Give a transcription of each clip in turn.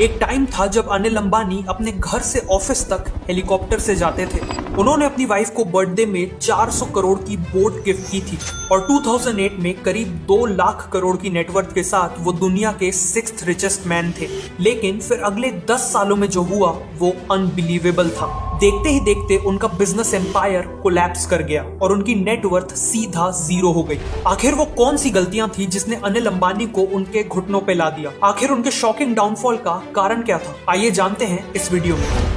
एक टाइम था जब अनिल अंबानी अपने घर से ऑफिस तक हेलीकॉप्टर से जाते थे। उन्होंने अपनी वाइफ को बर्थडे में 400 करोड़ की बोट गिफ्ट की थी और 2008 में करीब 2 लाख करोड़ की नेटवर्थ के साथ वो दुनिया के 6th रिचेस्ट मैन थे। लेकिन फिर अगले 10 सालों में जो हुआ वो अनबिलीवेबल था। देखते ही देखते उनका बिजनेस एम्पायर कोलैप्स कर गया और उनकी नेटवर्थ सीधा 0 हो गई। आखिर वो कौन सी गलतियां थी जिसने अनिल अंबानी को उनके घुटनों पे ला दिया? आखिर उनके शॉकिंग डाउनफॉल का कारण क्या था? आइए जानते हैं इस वीडियो में।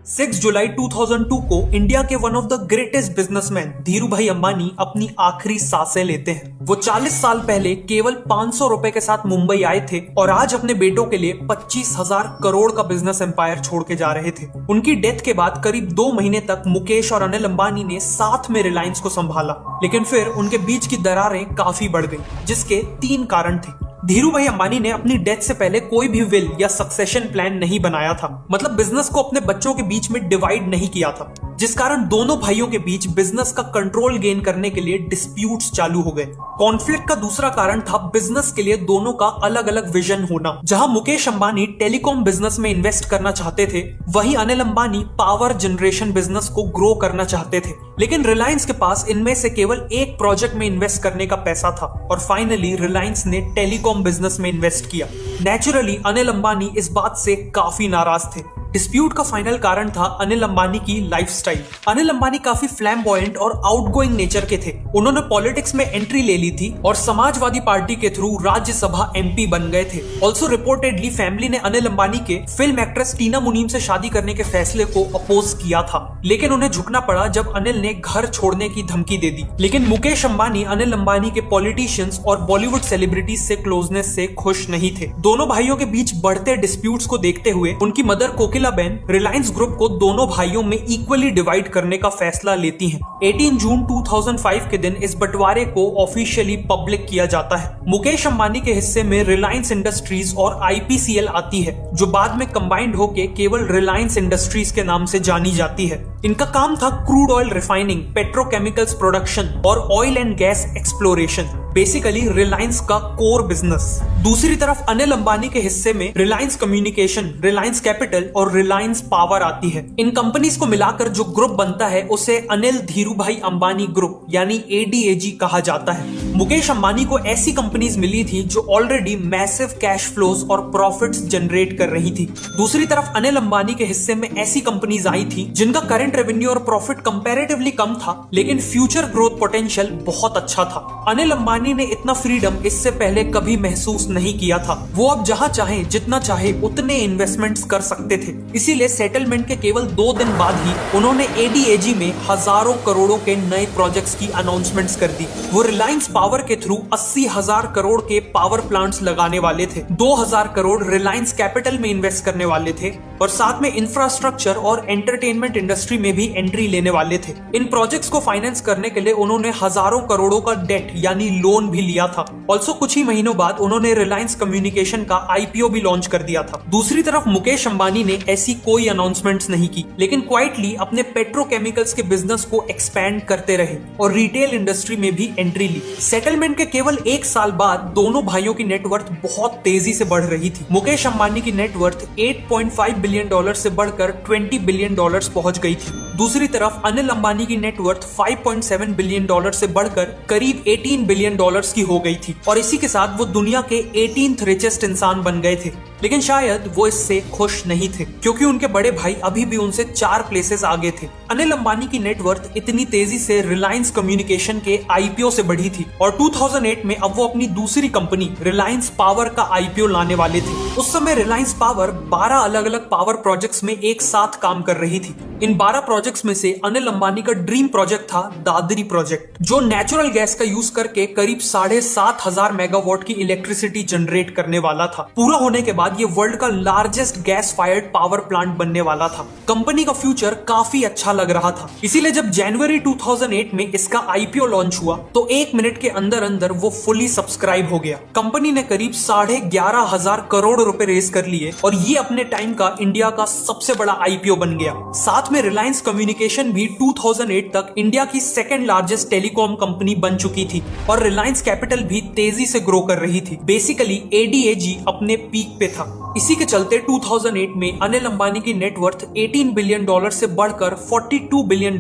6 जुलाई 2002 को इंडिया के one of the greatest businessman Dhiru भाई अंबानी अपनी आखिरी सांसें लेते हैं। वो 40 साल पहले केवल 500 रुपए के साथ मुंबई आए थे और आज अपने बेटों के लिए 25,000 करोड़ का बिजनेस एम्पायर छोड़ के जा रहे थे। उनकी डेथ के बाद करीब 2 महीने तक मुकेश और अनिल अंबानी ने साथ में रिलायंस को संभाला, लेकिन फिर उनके बीच की दरारें काफी बढ़ गई, जिसके 3 कारण थे। धीरू भाई अंबानी ने अपनी डेथ से पहले कोई भी विल या सक्सेशन प्लान नहीं बनाया था, मतलब बिजनेस को अपने बच्चों के बीच में डिवाइड नहीं किया था, जिस कारण दोनों भाइयों के बीच बिजनेस का कंट्रोल गेन करने के लिए डिस्प्यूट्स चालू हो गए। कॉन्फ्लिक्ट का दूसरा कारण था बिजनेस के लिए दोनों का अलग अलग विजन होना। जहां मुकेश अंबानी टेलीकॉम बिजनेस में इन्वेस्ट करना चाहते थे, वहीं Anil Ambani power generation business को ग्रो करना चाहते थे। लेकिन रिलायंस के पास इनमें से केवल एक प्रोजेक्ट में इन्वेस्ट करने का पैसा था और फाइनली रिलायंस ने टेलीकॉम बिजनेस में इन्वेस्ट किया। नेचुरली अनिल अंबानी इस बात से काफी नाराज थे। डिस्प्यूट का फाइनल कारण था अनिल अंबानी की लाइफस्टाइल। अनिल अंबानी काफी फ्लैम्बॉयंट और आउटगोइंग नेचर के थे। उन्होंने पॉलिटिक्स में एंट्री ले ली थी और समाजवादी पार्टी के थ्रू राज्यसभा एमपी बन गए थे। ऑल्सो रिपोर्टेडली फैमिली ने अनिल अंबानी के फिल्म एक्ट्रेस टीना मुनीम से शादी करने के फैसले को अपोज किया था, लेकिन उन्हें झुकना पड़ा जब अनिल ने घर छोड़ने की धमकी दे दी। लेकिन मुकेश अंबानी अनिल अंबानी के पॉलिटिशियंस और बॉलीवुड सेलिब्रिटीज से क्लोजनेस से खुश नहीं थे। दोनों भाइयों के बीच बढ़ते डिस्प्यूट्स को देखते हुए उनकी मदर कोकिला बेन रिलायंस ग्रुप को दोनों भाइयों में इक्वली डिवाइड करने का फैसला लेती हैं। 18 जून 2005 के दिन इस बंटवारे को ऑफिशियली पब्लिक किया जाता है। मुकेश अंबानी के हिस्से में रिलायंस इंडस्ट्रीज और आईपीसीएल आती है, जो बाद में कंबाइंड होकर केवल रिलायंस इंडस्ट्रीज के नाम से जानी जाती है। इनका काम था crude oil refining, petrochemicals production और oil and gas exploration, basically Reliance का कोर बिजनेस। दूसरी तरफ अनिल अंबानी के हिस्से में रिलायंस कम्युनिकेशन, रिलायंस कैपिटल और रिलायंस पावर आती है। इन कंपनीज को मिलाकर जो ग्रुप बनता है उसे अनिल धीरू भाई अंबानी ग्रुप यानी ADAG कहा जाता है। मुकेश अंबानी को ऐसी कंपनीज मिली थी जो ऑलरेडी मैसिव कैश फ्लोज और प्रॉफिट्स जनरेट कर रही थी। दूसरी तरफ अनिल अंबानी के हिस्से में ऐसी कंपनीज आई थी जिनका करंट रेवेन्यू और प्रॉफिट कंपैरेटिवली कम था, लेकिन फ्यूचर ग्रोथ पोटेंशियल बहुत अच्छा था। अनिल अंबानी ने इतना फ्रीडम इससे पहले कभी महसूस नहीं किया था। वो अब जहां चाहे जितना चाहे उतने इन्वेस्टमेंट्स कर सकते थे। इसीलिए सेटलमेंट के केवल 2 दिन बाद ही उन्होंने ADAG में हजारों करोड़ों के नए प्रोजेक्ट्स की अनाउंसमेंट्स कर दी। वो रिलायंस पावर के थ्रू 80,000 करोड़ के पावर प्लांट्स लगाने वाले थे, 2,000 करोड़ रिलायंस कैपिटल में इन्वेस्ट करने वाले थे और साथ में इंफ्रास्ट्रक्चर और एंटरटेनमेंट इंडस्ट्री में भी एंट्री लेने वाले थे। इन प्रोजेक्ट्स को फाइनेंस करने के लिए उन्होंने हजारों करोड़ों का डेट यानी लोन भी लिया था। ऑल्सो कुछ ही महीनों बाद उन्होंने रिलायंस कम्युनिकेशन का IPO भी लॉन्च कर दिया था। दूसरी तरफ मुकेश अंबानी ने ऐसी कोई अनाउंसमेंट्स नहीं की, लेकिन क्वाइटली अपने पेट्रोकेमिकल्स के बिजनेस को एक्सपैंड करते रहे और रिटेल इंडस्ट्री में भी एंट्री ली। सेटलमेंट के केवल 1 साल बाद दोनों भाइयों की नेटवर्थ बहुत तेजी से बढ़ रही थी। मुकेश अंबानी की नेटवर्थ 8.5 बिलियन डॉलर से बढ़कर 20 बिलियन डॉलर्स पहुंच गई थी। दूसरी तरफ अनिल अंबानी की नेटवर्थ 5.7 बिलियन डॉलर से बढ़कर करीब 18 बिलियन डॉलर्स की हो गई थी और इसी के साथ वो दुनिया के 18th रिचेस्ट इंसान बन गए थे। लेकिन शायद वो इससे खुश नहीं थे, क्योंकि उनके बड़े भाई अभी भी उनसे 4 प्लेसेस आगे थे। अनिल अंबानी की नेटवर्थ इतनी तेजी से रिलायंस कम्युनिकेशन के IPO से बढ़ी थी और 2008 में अब वो अपनी दूसरी कंपनी रिलायंस पावर का IPO लाने वाले थे। उस समय रिलायंस पावर 12 अलग अलग पावर प्रोजेक्ट्स में एक साथ काम कर रही थी। इन 12 प्रोजेक्ट्स में से अनिल अंबानी का ड्रीम प्रोजेक्ट था दादरी प्रोजेक्ट, जो नेचुरल गैस का यूज करके करीब 7,500 मेगावाट की इलेक्ट्रिसिटी जनरेट करने वाला था। पूरा होने के बाद ये वर्ल्ड का largest gas fired power plant बनने वाला था। कंपनी का फ्यूचर काफी अच्छा लग रहा था। इसीलिए जब जनवरी 2008 में इसका IPO लॉन्च हुआ तो 1 मिनट के अंदर अंदर वो फुली सब्सक्राइब हो गया। कंपनी ने करीब 11,500 करोड़ रुपए रेस कर लिए और ये अपने टाइम का इंडिया का सबसे बड़ा IPO बन गया। साथ साथ में रिलायंस कम्युनिकेशन भी 2008 तक इंडिया की सेकेंड लार्जेस्ट टेलीकॉम कंपनी बन चुकी थी और रिलायंस कैपिटल भी तेजी से ग्रो कर रही थी। बेसिकली ADAG अपने पीक पे था। इसी के चलते 2008 में अनिल अंबानी की नेटवर्थ $18 बिलियन से बढ़कर $42 बिलियन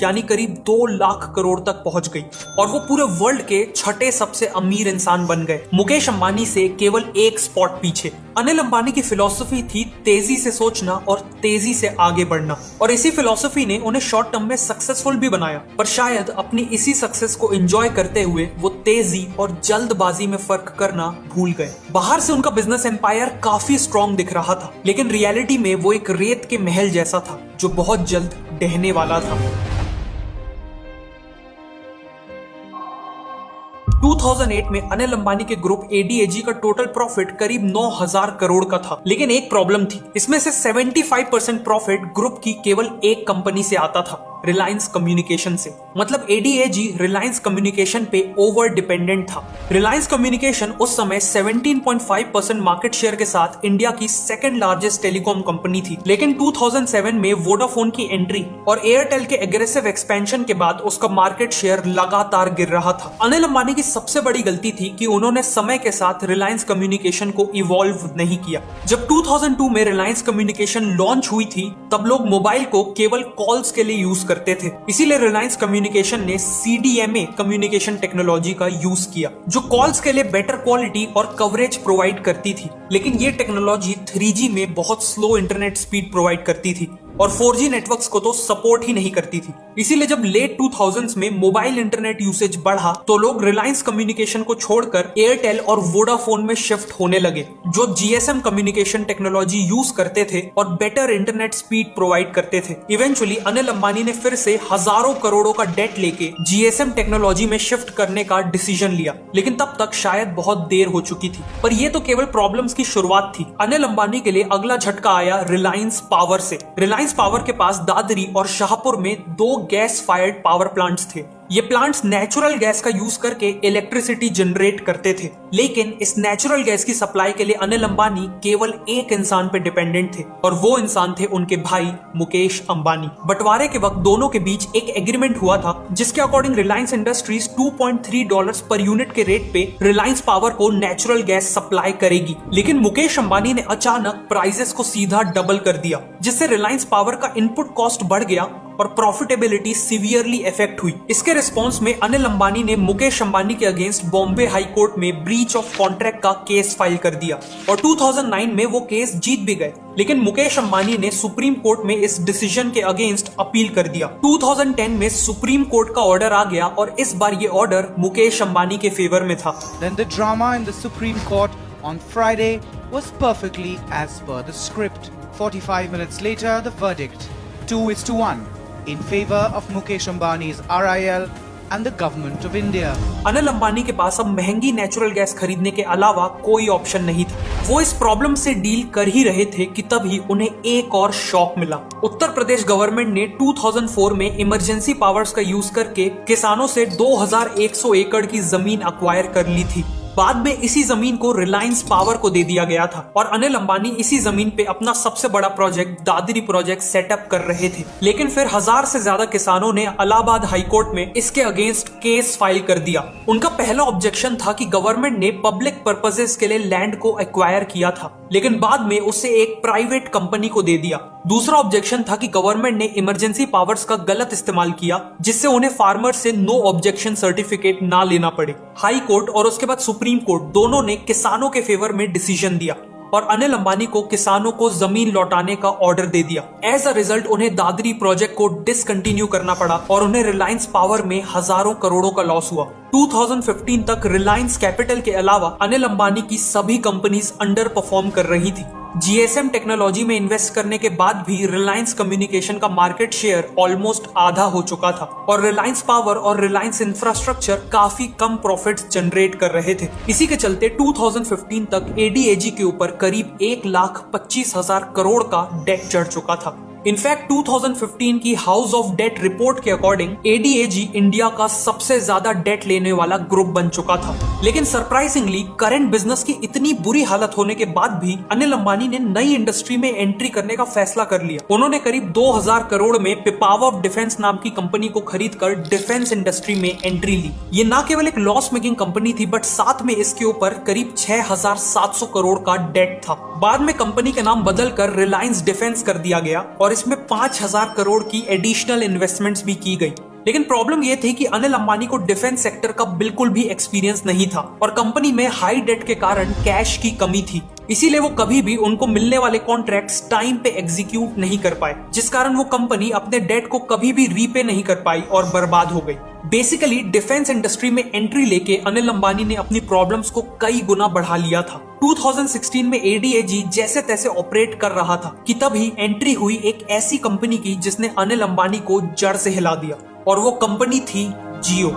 यानी करीब 2 लाख करोड़ तक पहुंच गई और वो पूरे वर्ल्ड के छठे सबसे अमीर इंसान बन गए, मुकेश अंबानी से केवल एक स्पॉट पीछे। अनिल अंबानी की फिलॉसफी थी तेजी से सोचना और तेजी से आगे बढ़ना, और इसी फिलॉसफी ने उन्हें शॉर्ट टर्म में सक्सेसफुल भी बनाया। पर शायद अपनी इसी सक्सेस को एंजॉय करते हुए वो तेजी और जल्दबाजी में फर्क करना भूल गए। बाहर से उनका बिजनेस एम्पायर काफी स्ट्रॉन्ग दिख रहा था, लेकिन रियलिटी में वो एक रेत के महल जैसा था जो बहुत जल्द ढहने वाला था। 2008 में अनिल अंबानी के ग्रुप ADAG का टोटल प्रॉफिट करीब 9,000 करोड़ का था, लेकिन एक प्रॉब्लम थी। इसमें से 75% प्रॉफिट ग्रुप की केवल एक कंपनी से आता था, रिलायंस कम्युनिकेशन से। मतलब ADAG रिलायंस कम्युनिकेशन पे ओवर डिपेंडेंट था। रिलायंस कम्युनिकेशन उस समय 17.5% मार्केट शेयर के साथ इंडिया की सेकंड लार्जेस्ट टेलीकॉम कंपनी थी, लेकिन 2007 में वोडाफोन की एंट्री और एयरटेल के एग्रेसिव एक्सपेंशन के बाद उसका मार्केट शेयर लगातार गिर रहा था। अनिल अंबानी की सबसे बड़ी गलती थी कि उन्होंने समय के साथ रिलायंस कम्युनिकेशन को इवॉल्व नहीं किया। जब 2002 में रिलायंस कम्युनिकेशन लॉन्च हुई थी, तब लोग मोबाइल को केवल कॉल्स के लिए यूज करते थे, इसीलिए रिलायंस कम्युनिकेशन ने CDMA कम्युनिकेशन टेक्नोलॉजी का यूज किया, जो कॉल्स के लिए बेटर क्वालिटी और कवरेज प्रोवाइड करती थी। लेकिन ये टेक्नोलॉजी 3G में बहुत स्लो इंटरनेट स्पीड प्रोवाइड करती थी और 4G नेटवर्क्स को तो सपोर्ट ही नहीं करती थी। इसीलिए जब लेट 2000s में मोबाइल इंटरनेट यूसेज बढ़ा तो लोग रिलायंस कम्युनिकेशन को छोड़कर एयरटेल और वोडाफोन में शिफ्ट होने लगे, जो GSM कम्युनिकेशन टेक्नोलॉजी यूज करते थे और बेटर इंटरनेट स्पीड प्रोवाइड करते थे। इवेंचुअली अनिल अंबानी ने फिर से हजारों करोड़ों का डेट लेके GSM टेक्नोलॉजी में शिफ्ट करने का डिसीजन लिया, लेकिन तब तक शायद बहुत देर हो चुकी थी। पर यह तो केवल प्रॉब्लम्स की शुरुआत थी। अनिल अंबानी के लिए अगला झटका आया रिलायंस पावर से। रिलायंस पावर के पास दादरी और शाहपुर में 2 गैस फायर्ड पावर प्लांट्स थे। ये प्लांट्स नेचुरल गैस का यूज करके इलेक्ट्रिसिटी जनरेट करते थे, लेकिन इस नेचुरल गैस की सप्लाई के लिए अनिल अंबानी केवल एक इंसान पे डिपेंडेंट थे और वो इंसान थे उनके भाई मुकेश अंबानी। बंटवारे के वक्त दोनों के बीच एक एग्रीमेंट हुआ था, जिसके according Reliance industries $2.3 per unit के रेट पे रिलायंस पावर को नेचुरल गैस सप्लाई करेगी। लेकिन मुकेश अंबानी ने अचानक प्राइसेस को सीधा डबल कर दिया, जिससे रिलायंस पावर का इनपुट कॉस्ट बढ़ गया और प्रॉफिटेबिलिटी सीवियरली इफेक्ट हुई। इसके रिस्पॉन्स में अनिल अंबानी ने मुकेश अंबानी के अगेंस्ट बॉम्बे हाई कोर्ट में ब्रीच ऑफ कॉन्ट्रैक्ट का केस फाइल कर दिया और 2009 में वो केस जीत भी गए। लेकिन मुकेश अंबानी ने सुप्रीम कोर्ट में इस डिसीजन के अगेंस्ट अपील कर दिया। 2010 में सुप्रीम कोर्ट का ऑर्डर आ गया और इस बार ये ऑर्डर मुकेश अंबानी के फेवर में था। Then the drama in the Supreme Court on Friday was perfectly as per the script. 45 minutes later, the verdict 2-1 in favor of Mukesh Ambani's RIL and the government of India. Anil Ambani के पास अब महंगी natural gas खरीदने के अलावा कोई option नहीं था। वो इस प्रॉब्लम से डील कर ही रहे थे कि तभी उन्हें एक और शॉक मिला। उत्तर प्रदेश गवर्नमेंट ने 2004 में इमरजेंसी पावर्स का यूज करके किसानों से 2100 एकड़ की जमीन अक्वायर कर ली थी। बाद में इसी जमीन को रिलायंस पावर को दे दिया गया था और अनिल अंबानी इसी जमीन पे अपना सबसे बड़ा प्रोजेक्ट दादरी प्रोजेक्ट सेटअप कर रहे थे। लेकिन फिर 1000 से ज्यादा किसानों ने इलाहाबाद हाई कोर्ट में इसके अगेंस्ट केस फाइल कर दिया। उनका पहला ऑब्जेक्शन था कि गवर्नमेंट ने पब्लिक पर्पसेस के लिए लैंड को एक्वायर किया था, लेकिन बाद में उसे एक प्राइवेट कंपनी को दे दिया। दूसरा ऑब्जेक्शन था कि गवर्नमेंट ने इमरजेंसी पावर्स का गलत इस्तेमाल किया, जिससे उन्हें फार्मर से नो ऑब्जेक्शन सर्टिफिकेट ना लेना पड़े। हाई कोर्ट और उसके बाद सुप्रीम कोर्ट दोनों ने किसानों के फेवर में डिसीजन दिया और अनिल अंबानी को किसानों को जमीन लौटाने का ऑर्डर दे दिया। एज अ रिजल्ट उन्हें दादरी प्रोजेक्ट को डिसकंटिन्यू करना पड़ा और उन्हें रिलायंस पावर में हजारों करोड़ों का लॉस हुआ। 2015 तक रिलायंस कैपिटल के अलावा अनिल अंबानी की सभी कंपनीज अंडर परफॉर्म कर रही थी। GSM टेक्नोलॉजी में इन्वेस्ट करने के बाद भी रिलायंस कम्युनिकेशन का मार्केट शेयर ऑलमोस्ट आधा हो चुका था और रिलायंस पावर और रिलायंस इंफ्रास्ट्रक्चर काफी कम प्रॉफिट्स जनरेट कर रहे थे। इसी के चलते 2015 तक ADAG के ऊपर करीब 1,25,000 करोड़ का डेट चढ़ चुका था। इनफैक्ट 2015 की हाउस ऑफ डेट रिपोर्ट के अकॉर्डिंग ADAG इंडिया का सबसे ज्यादा डेट लेने वाला ग्रुप बन चुका था। लेकिन सरप्राइजिंगली करंट बिजनेस की इतनी बुरी हालत होने के बाद भी अनिल अंबानी ने नई इंडस्ट्री में एंट्री करने का फैसला कर लिया। उन्होंने करीब 2000 करोड़ में पिपावाव डिफेंस नाम की कंपनी को खरीदकर डिफेंस इंडस्ट्री में एंट्री ली। ये न केवल एक लॉस मेकिंग कंपनी थी, बट साथ में इसके ऊपर करीब 6700 करोड़ का डेट था। बाद में कंपनी के नाम बदलकर रिलायंस डिफेंस कर दिया गया और इसमें 5000 करोड़ की एडिशनल इन्वेस्टमेंट्स भी की गई। लेकिन प्रॉब्लम यह थी कि अनिल अंबानी को डिफेंस सेक्टर का बिल्कुल भी एक्सपीरियंस नहीं था और कंपनी में हाई डेट के कारण कैश की कमी थी। इसीलिए वो कभी भी उनको मिलने वाले कॉन्ट्रैक्ट्स टाइम पे एग्जीक्यूट नहीं कर पाए, जिस कारण वो कंपनी अपने डेट को कभी भी रीपे नहीं कर पाई और बर्बाद हो गई। बेसिकली डिफेंस इंडस्ट्री में एंट्री लेके अनिल अंबानी ने अपनी प्रॉब्लम्स को कई गुना बढ़ा लिया था। 2016 में ADAG जैसे तैसे ऑपरेट कर रहा था कि तभी एंट्री हुई एक ऐसी कंपनी की जिसने अनिल अंबानी को जड़ से हिला दिया, और वो कंपनी थी जियो।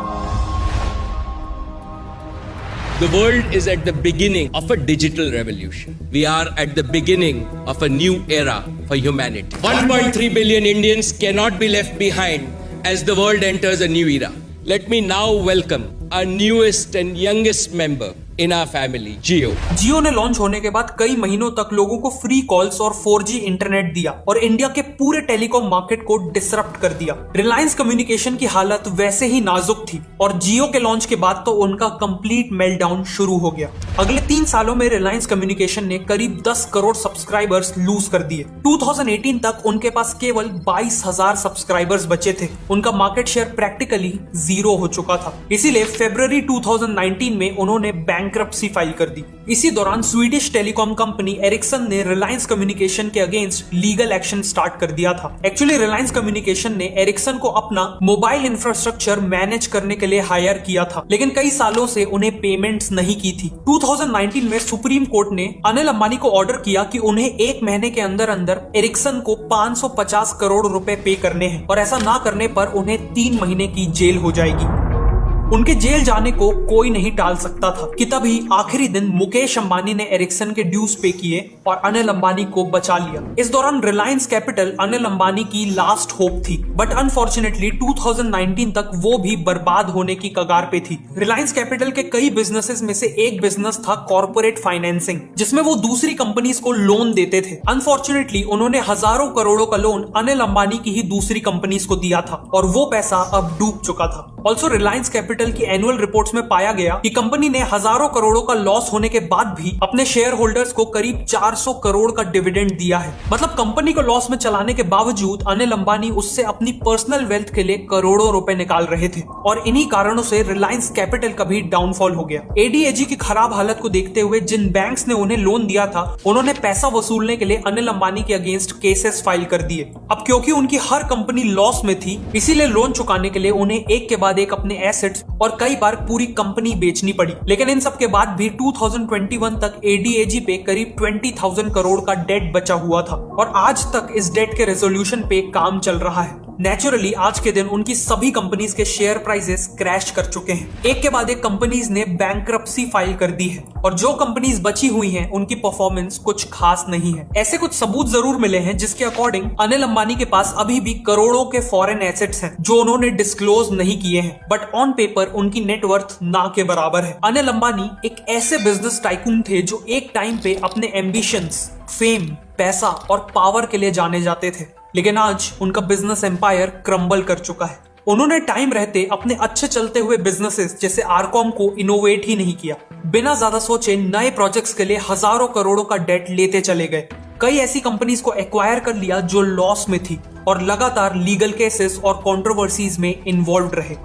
The world is at the beginning of a digital revolution. We are at the beginning of a new era for humanity. 1.3 billion Indians cannot be left behind as the world enters a new era. Let me now welcome our newest and youngest member in our family, Jio. जियो ने launch होने के बाद कई महीनों तक लोगों को free calls और 4G इंटरनेट दिया और इंडिया के पूरे टेलीकॉम मार्केट को डिसरप्ट कर दिया। रिलायंस कम्युनिकेशन की हालत वैसे ही नाजुक थी और जियो के लॉन्च के बाद तो उनका कंप्लीट मेल्टडाउन शुरू हो गया। अगले 3 सालों में रिलायंस कम्युनिकेशन ने करीब 10 करोड़ सब्सक्राइबर्स लूज कर दिए। 2018 तक उनके पास केवल 22,000 सब्सक्राइबर्स बचे थे। उनका मार्केट शेयर प्रैक्टिकली 0 हो चुका था। इसीलिए फरवरी 2019 में उन्होंने बैंक्रप्सी फाइल कर दी। इसी दौरान स्वीडिश टेलीकॉम कंपनी एरिक्सन ने रिलायंस कम्युनिकेशन के अगेंस्ट लीगल एक्शन स्टार्ट कर दिया था। एक्चुअली रिलायंस कम्युनिकेशन ने एरिक्सन को अपना मोबाइल इंफ्रास्ट्रक्चर मैनेज करने के लिए हायर किया था, लेकिन कई सालों से उन्हें पेमेंट्स नहीं की थी। 2019 में सुप्रीम कोर्ट ने अनिल अंबानी को ऑर्डर किया कि उन्हें 1 महीने के अंदर अंदर एरिक्सन को 550 करोड़ रुपए पे करने हैं और ऐसा ना करने पर उन्हें 3 महीने की जेल हो जाएगी। उनके जेल जाने को कोई नहीं टाल सकता था कि तभी आखिरी दिन मुकेश अंबानी ने एरिक्सन के ड्यूज पे किए और अनिल अंबानी को बचा लिया। इस दौरान रिलायंस कैपिटल अनिल अंबानी की लास्ट होप थी, बट अनफॉर्चुनेटली 2019 तक वो भी बर्बाद होने की कगार पे थी। रिलायंस कैपिटल के कई बिजनेसेस में से एक बिजनेस था कॉर्पोरेट फाइनेंसिंग, जिसमें वो दूसरी कंपनीज को लोन देते थे। अनफॉर्चुनेटली उन्होंने हजारों करोड़ों का लोन अनिल अंबानी की ही दूसरी कंपनीज को दिया था और वो पैसा अब डूब चुका था। ऑल्सो रिलायंस कैपिटल की एनुअल रिपोर्ट्स में पाया गया कि कंपनी ने हजारों करोड़ों का लॉस होने के बाद भी अपने शेयर होल्डर्स को करीब 400 करोड़ का डिविडेंड दिया है। मतलब कंपनी को लॉस में चलाने के बावजूद अनिल अंबानी उससे अपनी पर्सनल वेल्थ के लिए करोड़ों रुपए निकाल रहे थे और इन्हीं कारणों से रिलायंस कैपिटल का भी डाउनफॉल हो गया। ADAG की खराब हालत को देखते हुए जिन बैंक्स ने उन्हें लोन दिया था, उन्होंने पैसा वसूलने के लिए अनिल अंबानी के अगेंस्ट केसेस फाइल कर दिए। अब क्योंकि उनकी हर कंपनी लॉस में थी, इसीलिए लोन चुकाने के लिए उन्हें एक के बाद एक अपने एसेट्स और कई बार पूरी कंपनी बेचनी पड़ी। लेकिन इन सब के बाद भी 2021 तक ADAG पे करीब 20,000 करोड़ का डेट बचा हुआ था और आज तक इस डेट के रेजोल्यूशन पे काम चल रहा है। नेचुरली आज के दिन उनकी सभी कंपनीज के शेयर प्राइसेस क्रैश कर चुके हैं। एक के बाद एक कंपनीज ने बैंक्रप्सी फाइल कर दी है और जो कंपनीज बची हुई हैं उनकी परफॉर्मेंस कुछ खास नहीं है। ऐसे कुछ सबूत जरूर मिले हैं जिसके अकॉर्डिंग अनिल अंबानी के पास अभी भी करोड़ों के फॉरेन एसेट्स हैं जो उन्होंने डिस्क्लोज नहीं किए हैं, बट ऑन पेपर उनकी नेटवर्थ ना के बराबर है। अनिल अंबानी एक ऐसे बिजनेस टाइकून थे जो एक टाइम पे अपने एम्बिशंस, फेम, पैसा और पावर के लिए जाने जाते थे, लेकिन आज उनका बिजनेस एम्पायर क्रम्बल कर चुका है। उन्होंने टाइम रहते अपने अच्छे चलते हुए बिजनेसेस जैसे आरकॉम को इनोवेट ही नहीं किया। बिना ज्यादा सोचे नए प्रोजेक्ट्स के लिए हजारों करोड़ों का डेट लेते चले गए। कई ऐसी कंपनीज को एक्वायर कर लिया जो लॉस में थी और लगातार लीगल केसेस और कंट्रोवर्सीज में इन्वॉल्व रहे।